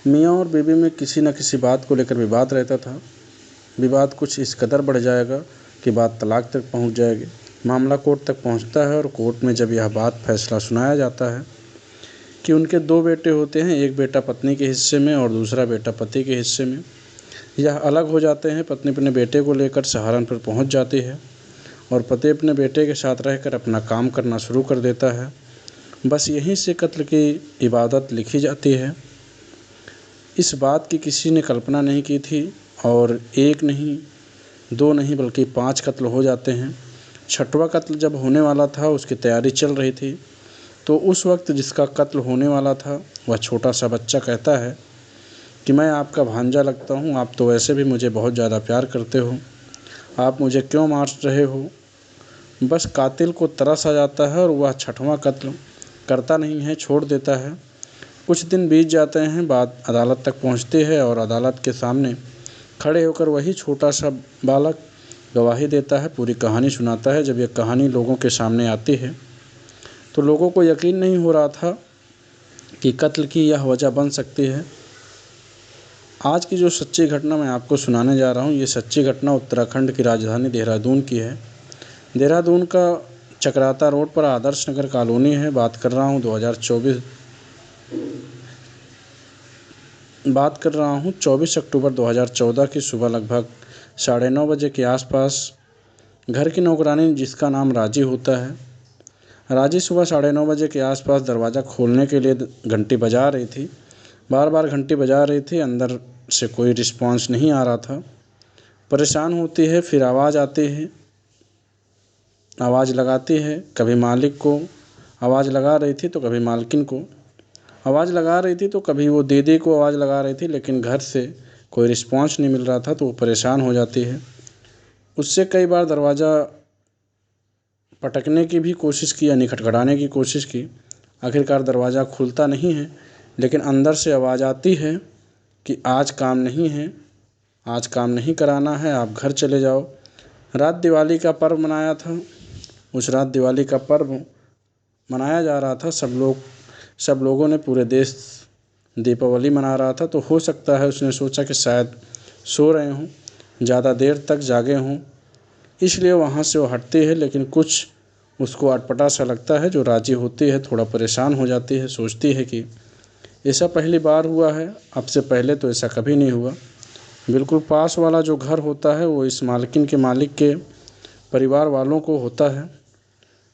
मियाँ और बीवी में किसी न किसी बात को लेकर विवाद रहता था। विवाद कुछ इस कदर बढ़ जाएगा कि बात तलाक तक पहुंच जाएगी। मामला कोर्ट तक पहुंचता है और कोर्ट में जब यह बात फैसला सुनाया जाता है कि उनके 2 बेटे होते हैं, एक बेटा पत्नी के हिस्से में और दूसरा बेटा पति के हिस्से में, यह अलग हो जाते हैं। पत्नी अपने बेटे को लेकर सहारनपुर पहुंच जाती है और पति अपने बेटे के साथ रहकर अपना काम करना शुरू कर देता है। बस यहीं से कत्ल की इबादत लिखी जाती है। इस बात की किसी ने कल्पना नहीं की थी और 1 नहीं, 2 नहीं बल्कि 5 कत्ल हो जाते हैं। 6वां कत्ल जब होने वाला था, उसकी तैयारी चल रही थी, तो उस वक्त जिसका कत्ल होने वाला था वह छोटा सा बच्चा कहता है कि मैं आपका भांजा लगता हूँ, आप तो वैसे भी मुझे बहुत ज़्यादा प्यार करते हो, आप मुझे क्यों मार रहे हो। बस कातिल को तरस आ जाता है और वह 6वां कत्ल करता नहीं है, छोड़ देता है। कुछ दिन बीत जाते हैं, बात अदालत तक पहुंचती है और अदालत के सामने खड़े होकर वही छोटा सा बालक गवाही देता है, पूरी कहानी सुनाता है। जब यह कहानी लोगों के सामने आती है तो लोगों को यकीन नहीं हो रहा था कि कत्ल की यह वजह बन सकती है। आज की जो सच्ची घटना मैं आपको सुनाने जा रहा हूँ, ये सच्ची घटना उत्तराखंड की राजधानी देहरादून की है। देहरादून का चकराता रोड पर आदर्श नगर कॉलोनी है। बात कर रहा हूँ 24 अक्टूबर 2014 की सुबह लगभग 9:30 बजे के आसपास। घर की नौकरानी जिसका नाम राजी होता है, राजी सुबह 9:30 बजे के आसपास दरवाज़ा खोलने के लिए घंटी बजा रही थी। बार बार घंटी बजा रही थी, अंदर से कोई रिस्पॉन्स नहीं आ रहा था। परेशान होती है, फिर आवाज़ आती है, आवाज़ लगाती है। कभी मालिक को आवाज़ लगा रही थी तो कभी मालकिन को आवाज़ लगा रही थी, तो कभी वो दीदी को आवाज़ लगा रही थी, लेकिन घर से कोई रिस्पॉन्स नहीं मिल रहा था, तो वो परेशान हो जाती है। उससे कई बार दरवाज़ा पटकने की भी कोशिश की, यानी खटखटाने की कोशिश की। आखिरकार दरवाज़ा खुलता नहीं है, लेकिन अंदर से आवाज़ आती है कि आज काम नहीं है, आज काम नहीं कराना है, आप घर चले जाओ। रात दिवाली का पर्व मनाया था, उस रात दिवाली का पर्व मनाया जा रहा था। सब लोगों ने, पूरे देश दीपावली मना रहा था, तो हो सकता है उसने सोचा कि शायद सो रहे हों, ज़्यादा देर तक जागे हों, इसलिए वहाँ से वो हटती है। लेकिन कुछ उसको अटपटा सा लगता है। जो राजी होती है थोड़ा परेशान हो जाती है, सोचती है कि ऐसा पहली बार हुआ है, अब से पहले तो ऐसा कभी नहीं हुआ। बिल्कुल पास वाला जो घर होता है वो इस मालकिन के मालिक के परिवार वालों को होता है,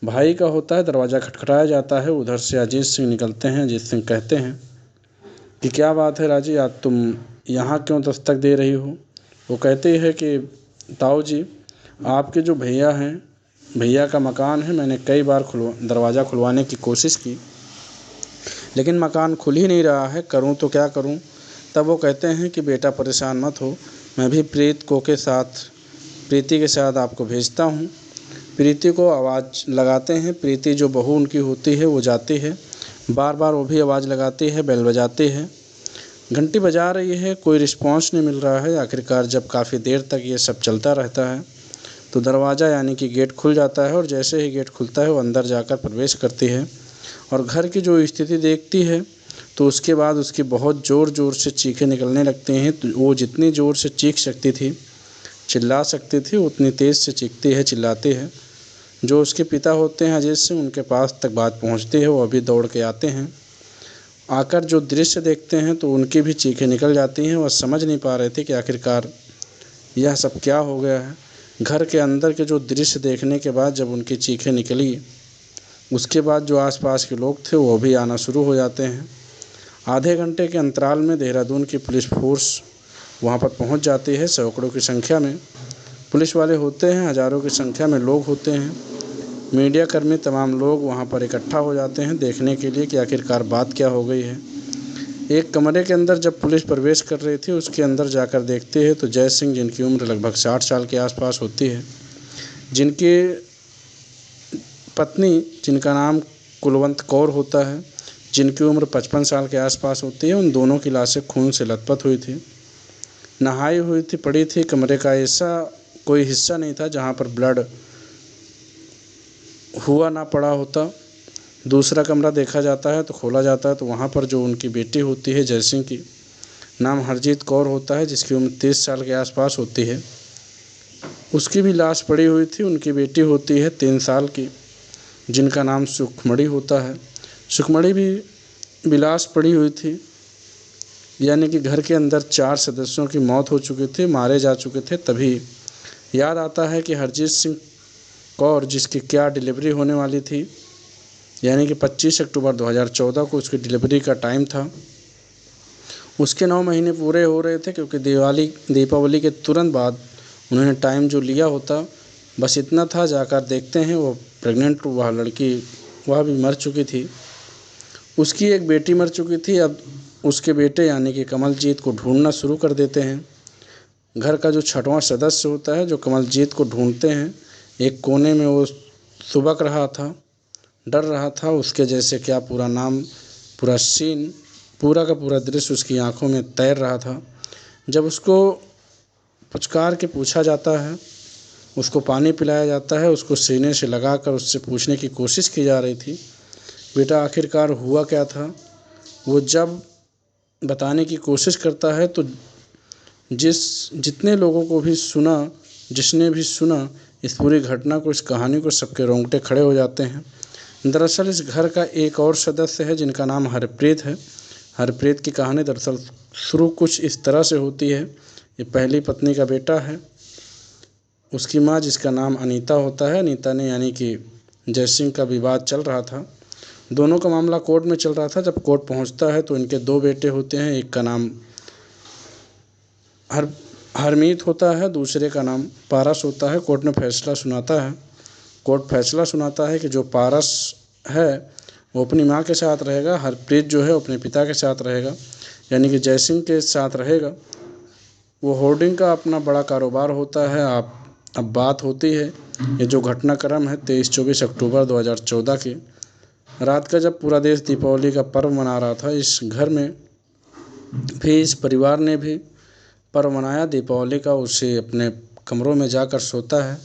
भाई का होता है। दरवाज़ा खटखटाया जाता है, उधर से अजीत सिंह निकलते हैं। अजीत सिंह कहते हैं कि क्या बात है राजी, आज तुम यहाँ क्यों दस्तक दे रही हो। वो कहते हैं कि ताऊ जी, आपके जो भैया हैं, भैया का मकान है, मैंने कई बार दरवाज़ा खुलवाने की कोशिश की, लेकिन मकान खुल ही नहीं रहा है, करूं तो क्या करूं। तब वो कहते हैं कि बेटा परेशान मत हो, मैं भी प्रीति के साथ आपको भेजता हूं। प्रीति को आवाज़ लगाते हैं। प्रीति जो बहू उनकी होती है वो जाती है, बार बार वो भी आवाज़ लगाती है, बेल बजाती है, घंटी बजा रही है, कोई रिस्पॉन्स नहीं मिल रहा है। आखिरकार जब काफ़ी देर तक ये सब चलता रहता है तो दरवाज़ा यानी कि गेट खुल जाता है और जैसे ही गेट खुलता है वो अंदर जाकर प्रवेश करती है और घर की जो स्थिति देखती है तो उसके बाद उसकी बहुत ज़ोर ज़ोर से चीखें निकलने लगती हैं। तो वो जितनी ज़ोर से चीख सकती थी, चिल्ला सकती थी, उतनी तेज़ से चीखती है, चिल्लाती है। जो उसके पिता होते हैं अजीत सिंह, उनके पास तक बात पहुंचती है, वो अभी दौड़ के आते हैं। आकर जो दृश्य देखते हैं तो उनकी भी चीखें निकल जाती हैं। वह समझ नहीं पा रहे थे कि आखिरकार यह सब क्या हो गया है। घर के अंदर के जो दृश्य देखने के बाद जब उनकी चीखें निकली, उसके बाद जो आसपास के लोग थे वो भी आना शुरू हो जाते हैं। आधे घंटे के अंतराल में देहरादून की पुलिस फोर्स वहाँ पर पहुँच जाती है। सैकड़ों की संख्या में पुलिस वाले होते हैं, हज़ारों की संख्या में लोग होते हैं। मीडिया कर्मी, तमाम लोग वहाँ पर इकट्ठा हो जाते हैं देखने के लिए कि आखिरकार बात क्या हो गई है। एक कमरे के अंदर जब पुलिस प्रवेश कर रही थी, उसके अंदर जाकर देखते हैं तो जय सिंह, जिनकी उम्र लगभग 60 साल के आसपास होती है, जिनकी पत्नी जिनका नाम कुलवंत कौर होता है, जिनकी उम्र 55 साल के आसपास होती है, उन दोनों की लाशें खून से लथपथ हुई थी, नहाई हुई थी, पड़ी थी। कमरे का ऐसा कोई हिस्सा नहीं था जहाँ पर ब्लड हुआ ना पड़ा होता। दूसरा कमरा देखा जाता है तो खोला जाता है तो वहाँ पर जो उनकी बेटी होती है जय सिंह की, नाम हरजीत कौर होता है, जिसकी उम्र 30 साल के आसपास होती है। उसकी भी लाश पड़ी हुई थी। उनकी बेटी होती है 3 साल की, जिनका नाम सुखमणि होता है। सुखमणि भी लाश पड़ी हुई थी, यानी कि घर के अंदर 4 सदस्यों की मौत हो चुकी थी, मारे जा चुके थे। तभी याद आता है कि हरजीत सिंह कौर, जिसकी क्या डिलीवरी होने वाली थी, यानी कि 25 अक्टूबर 2014 को उसकी डिलीवरी का टाइम था। उसके 9 महीने पूरे हो रहे थे, क्योंकि दीपावली के तुरंत बाद उन्होंने टाइम जो लिया होता, बस इतना था। जाकर देखते हैं वो प्रेग्नेंट, वह लड़की वह भी मर चुकी थी। उसकी एक बेटी मर चुकी थी। अब उसके बेटे यानी कि कमलजीत को ढूंढना शुरू कर देते हैं। घर का जो 6वां सदस्य होता है, जो कमलजीत को ढूंढते हैं, एक कोने में वो सुबक रहा था, डर रहा था। उसके जैसे क्या पूरा नाम, पूरा सीन, पूरा का पूरा दृश्य उसकी आंखों में तैर रहा था। जब उसको पुचकार के पूछा जाता है, उसको पानी पिलाया जाता है, उसको सीने से लगाकर उससे पूछने की कोशिश की जा रही थी, बेटा आखिरकार हुआ क्या था। वो जब बताने की कोशिश करता है तो जितने लोगों को भी सुना, जिसने भी सुना इस पूरी घटना को, इस कहानी को, सबके रोंगटे खड़े हो जाते हैं। दरअसल इस घर का एक और सदस्य है, जिनका नाम हरप्रीत है। हरप्रीत की कहानी दरअसल शुरू कुछ इस तरह से होती है। ये पहली पत्नी का बेटा है। उसकी माँ, जिसका नाम अनीता होता है, अनीता ने यानी कि जयसिंह का विवाद चल रहा था। दोनों का मामला कोर्ट में चल रहा था। जब कोर्ट पहुंचता है तो इनके 2 बेटे होते हैं। एक का नाम हरमीत होता है, दूसरे का नाम पारस होता है। कोर्ट फैसला सुनाता है कि जो पारस है वो अपनी माँ के साथ रहेगा, हरप्रीत जो है अपने पिता के साथ रहेगा, यानी कि जयसिंह के साथ रहेगा। वो होर्डिंग का अपना बड़ा कारोबार होता है। अब बात होती है, ये जो घटनाक्रम है 23-24 अक्टूबर 2014 की रात का, जब पूरा देश दीपावली का पर्व मना रहा था। इस घर में भी, इस परिवार ने भी पर्व मनाया दीपावली का। उसे अपने कमरों में जाकर सोता है।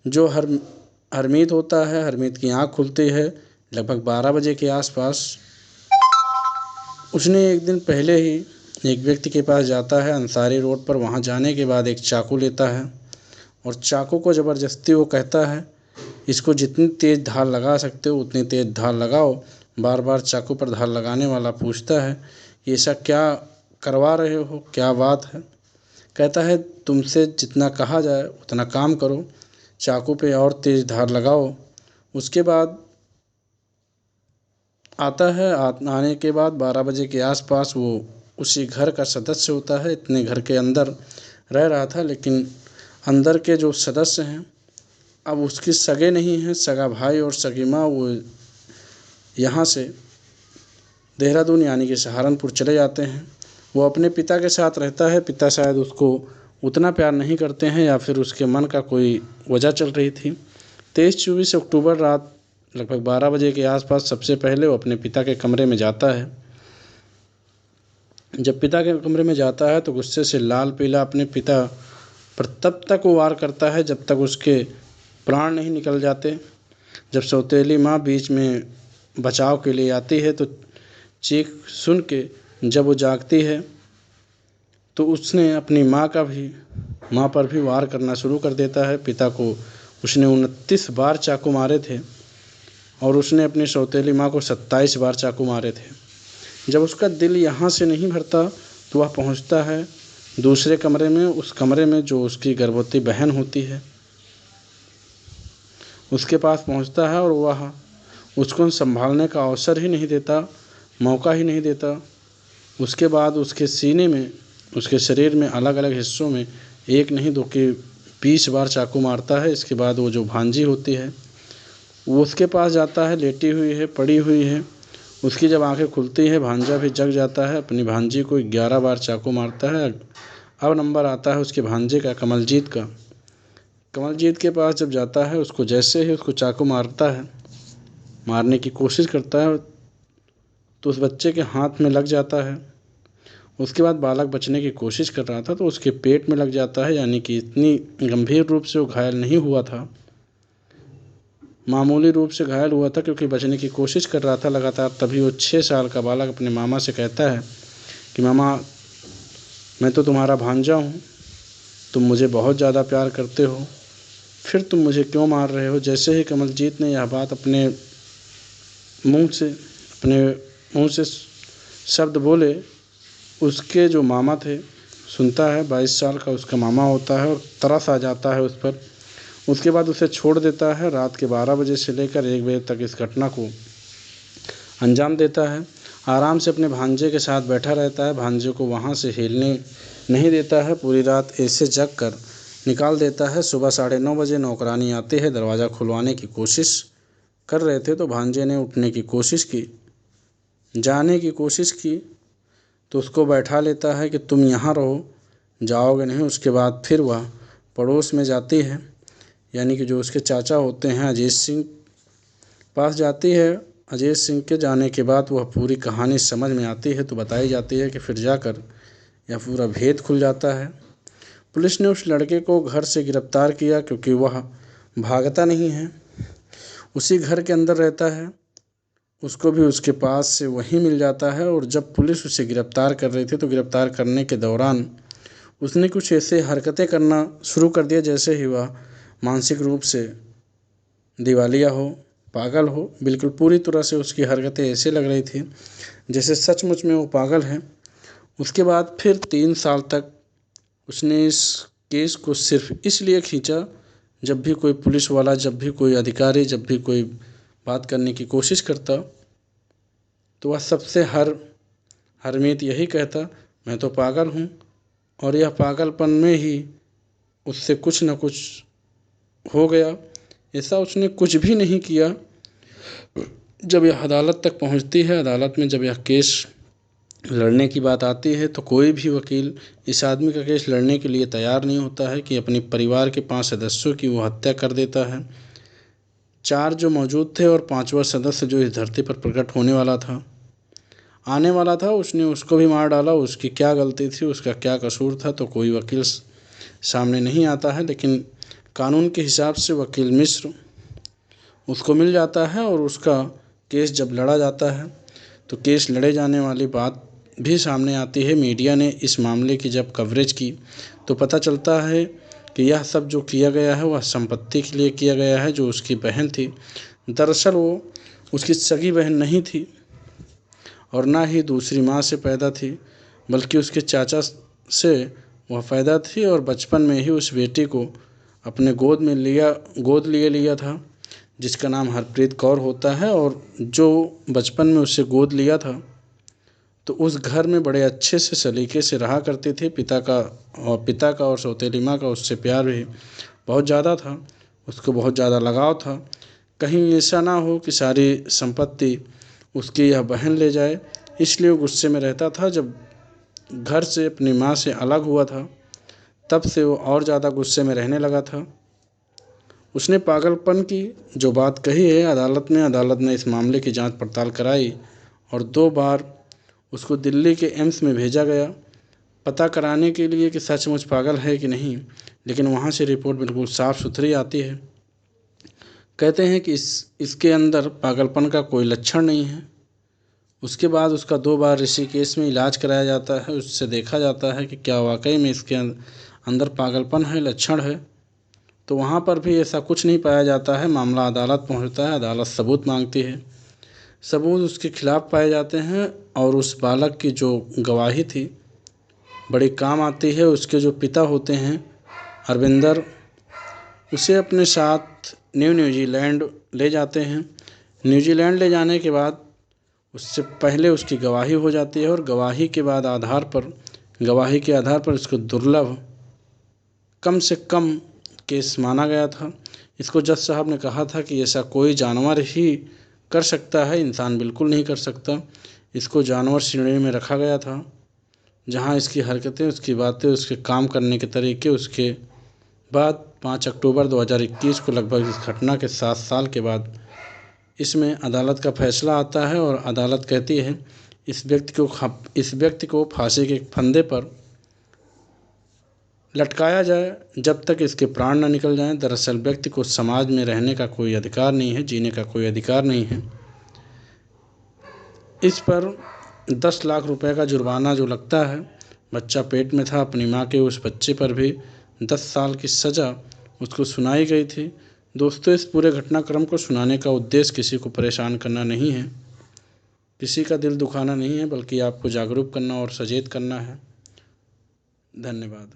जो हरमीत होता है, हरमीत की आँख खुलती है लगभग 12 बजे के आसपास। उसने एक दिन पहले ही एक व्यक्ति के पास जाता है अंसारी रोड पर। वहाँ जाने के बाद एक चाकू लेता है और चाकू को ज़बरदस्ती वो कहता है, इसको जितनी तेज़ धार लगा सकते हो उतनी तेज़ धार लगाओ। बार बार चाकू पर धार लगाने वाला पूछता है कि ऐसा क्या करवा रहे हो, क्या बात है। कहता है, तुमसे जितना कहा जाए उतना काम करो, चाकू पे और तेज़ धार लगाओ। उसके बाद आता है। आने के बाद 12 बजे के आसपास वो उसी घर का सदस्य होता है। इतने घर के अंदर रह रहा था, लेकिन अंदर के जो सदस्य हैं अब उसकी सगे नहीं हैं। सगा भाई और सगी माँ वो यहाँ से देहरादून यानी कि सहारनपुर चले जाते हैं। वो अपने पिता के साथ रहता है। पिता शायद उसको उतना प्यार नहीं करते हैं, या फिर उसके मन का कोई वजह चल रही थी। 23-24 अक्टूबर रात लगभग 12 बजे के आसपास सबसे पहले वो अपने पिता के कमरे में जाता है। जब पिता के कमरे में जाता है तो गुस्से से लाल पीला अपने पिता पर तब तक वो वार करता है जब तक उसके प्राण नहीं निकल जाते। जब सौतेली माँ बीच में बचाव के लिए आती है तो चीख सुन के जब वो जागती है तो उसने अपनी माँ पर भी वार करना शुरू कर देता है। पिता को उसने 29 बार चाकू मारे थे और उसने अपनी सौतेली माँ को 27 बार चाकू मारे थे। जब उसका दिल यहाँ से नहीं भरता तो वह पहुँचता है दूसरे कमरे में। उस कमरे में जो उसकी गर्भवती बहन होती है उसके पास पहुँचता है और वह उसको संभालने का अवसर ही नहीं देता, मौका ही नहीं देता। उसके बाद उसके सीने में, उसके शरीर में अलग अलग हिस्सों में एक नहीं दो कि 20 बार चाकू मारता है। इसके बाद वो जो भांजी होती है वो उसके पास जाता है, लेटी हुई है, पड़ी हुई है। उसकी जब आंखें खुलती है भांजा भी जग जाता है। अपनी भांजी को 11 बार चाकू मारता है। अब नंबर आता है उसके भांजे का, कमलजीत का। कमलजीत के पास जब जाता है, उसको जैसे ही उसको चाकू मारता है, मारने की कोशिश करता है तो उस बच्चे के हाथ में लग जाता है। उसके बाद बालक बचने की कोशिश कर रहा था तो उसके पेट में लग जाता है, यानी कि इतनी गंभीर रूप से वो घायल नहीं हुआ था, मामूली रूप से घायल हुआ था क्योंकि बचने की कोशिश कर रहा था लगातार। तभी वो 6 साल का बालक अपने मामा से कहता है कि मामा मैं तो तुम्हारा भांजा हूँ, तुम मुझे बहुत ज़्यादा प्यार करते हो, फिर तुम मुझे क्यों मार रहे हो। जैसे ही कमलजीत ने यह बात अपने मुंह से शब्द बोले, उसके जो मामा थे सुनता है, 22 साल का उसका मामा होता है और तरस आ जाता है उस पर। उसके बाद उसे छोड़ देता है। रात के 12 बजे से लेकर 1 बजे तक इस घटना को अंजाम देता है। आराम से अपने भांजे के साथ बैठा रहता है, भांजे को वहाँ से हिलने नहीं देता है। पूरी रात ऐसे जग कर निकाल देता है। सुबह 9:30 बजे नौकरानी आती है, दरवाज़ा खुलवाने की कोशिश कर रहे थे तो भांजे ने उठने की कोशिश की, जाने की कोशिश की, तो उसको बैठा लेता है कि तुम यहाँ रहो, जाओगे नहीं। उसके बाद फिर वह पड़ोस में जाती है, यानी कि जो उसके चाचा होते हैं अजीत सिंह पास जाती है। अजीत सिंह के जाने के बाद वह पूरी कहानी समझ में आती है तो बताई जाती है कि फिर जाकर यह पूरा भेद खुल जाता है। पुलिस ने उस लड़के को घर से गिरफ्तार किया क्योंकि वह भागता नहीं है, उसी घर के अंदर रहता है। उसको भी उसके पास से वहीं मिल जाता है। और जब पुलिस उसे गिरफ्तार कर रही थी तो गिरफ्तार करने के दौरान उसने कुछ ऐसे हरकतें करना शुरू कर दिया जैसे ही वह मानसिक रूप से दिवालिया हो, पागल हो। बिल्कुल पूरी तरह से उसकी हरकतें ऐसे लग रही थी जैसे सचमुच में वो पागल है। उसके बाद फिर 3 साल तक उसने इस केस को सिर्फ इसलिए खींचा, जब भी कोई पुलिस वाला, जब भी कोई अधिकारी, जब भी कोई बात करने की कोशिश करता तो वह सबसे हरमीत यही कहता, मैं तो पागल हूँ। और यह पागलपन में ही उससे कुछ न कुछ हो गया। ऐसा उसने कुछ भी नहीं किया। जब यह अदालत तक पहुँचती है, अदालत में जब यह केस लड़ने की बात आती है तो कोई भी वकील इस आदमी का केस लड़ने के लिए तैयार नहीं होता है कि अपने परिवार के 5 सदस्यों की वो हत्या कर देता है। 4 जो मौजूद थे और 5वां सदस्य जो इस धरती पर प्रकट होने वाला था, आने वाला था, उसने उसको भी मार डाला। उसकी क्या गलती थी, उसका क्या कसूर था, तो कोई वकील सामने नहीं आता है। लेकिन कानून के हिसाब से वकील मिश्र उसको मिल जाता है और उसका केस जब लड़ा जाता है तो केस लड़े जाने वाली बात भी सामने आती है। मीडिया ने इस मामले की जब कवरेज की तो पता चलता है कि यह सब जो किया गया है वह संपत्ति के लिए किया गया है। जो उसकी बहन थी, दरअसल वो उसकी सगी बहन नहीं थी और ना ही दूसरी माँ से पैदा थी, बल्कि उसके चाचा से वह पैदा थी। और बचपन में ही उस बेटी को अपने गोद लिए लिया था, जिसका नाम हरप्रीत कौर होता है। और जो बचपन में उससे गोद लिया था तो उस घर में बड़े अच्छे से सलीके से रहा करते थे। पिता का और सौतेली माँ का उससे प्यार भी बहुत ज़्यादा था, उसको बहुत ज़्यादा लगाव था। कहीं ऐसा ना हो कि सारी संपत्ति उसकी यह बहन ले जाए, इसलिए वो गुस्से में रहता था। जब घर से अपनी माँ से अलग हुआ था तब से वो और ज़्यादा गुस्से में रहने लगा था। उसने पागलपन की जो बात कही है अदालत ने इस मामले की जांच पड़ताल कराई और 2 बार उसको दिल्ली के एम्स में भेजा गया पता कराने के लिए कि सचमुच पागल है कि नहीं। लेकिन वहाँ से रिपोर्ट बिल्कुल साफ़ सुथरी आती है। कहते हैं कि इसके अंदर पागलपन का कोई लक्षण नहीं है। उसके बाद उसका 2 बार ऋषिकेश में इलाज कराया जाता है। उससे देखा जाता है कि क्या वाकई में इसके अंदर पागलपन है, लक्षण है। तो वहाँ पर भी ऐसा कुछ नहीं पाया जाता है। मामला अदालत पहुँचता है, अदालत सबूत मांगती है, सबूत उसके खिलाफ पाए जाते हैं और उस बालक की जो गवाही थी बड़ी काम आती है। उसके जो पिता होते हैं अरविंदर, उसे अपने साथ न्यूजीलैंड ले जाते हैं। न्यूजीलैंड ले जाने के बाद उससे पहले उसकी गवाही हो जाती है और गवाही के आधार पर इसको दुर्लभ कम से कम केस माना गया था। इसको जज साहब ने कहा था कि ऐसा कोई जानवर ही कर सकता है, इंसान बिल्कुल नहीं कर सकता। इसको जानवर श्रेणी में रखा गया था, जहां इसकी हरकतें, उसकी बातें, उसके काम करने के तरीके। उसके बाद 5 अक्टूबर 2021 को लगभग इस घटना के 7 साल के बाद इसमें अदालत का फैसला आता है और अदालत कहती है इस व्यक्ति को फांसी के फंदे पर लटकाया जाए जब तक इसके प्राण न निकल जाएं। दरअसल व्यक्ति को समाज में रहने का कोई अधिकार नहीं है, जीने का कोई अधिकार नहीं है। इस पर 10 लाख रुपए का जुर्माना जो लगता है बच्चा पेट में था, अपनी माँ के उस बच्चे पर भी 10 साल की सज़ा उसको सुनाई गई थी। दोस्तों, इस पूरे घटनाक्रम को सुनाने का उद्देश्य किसी को परेशान करना नहीं है, किसी का दिल दुखाना नहीं है, बल्कि आपको जागरूक करना और सचेत करना है। धन्यवाद।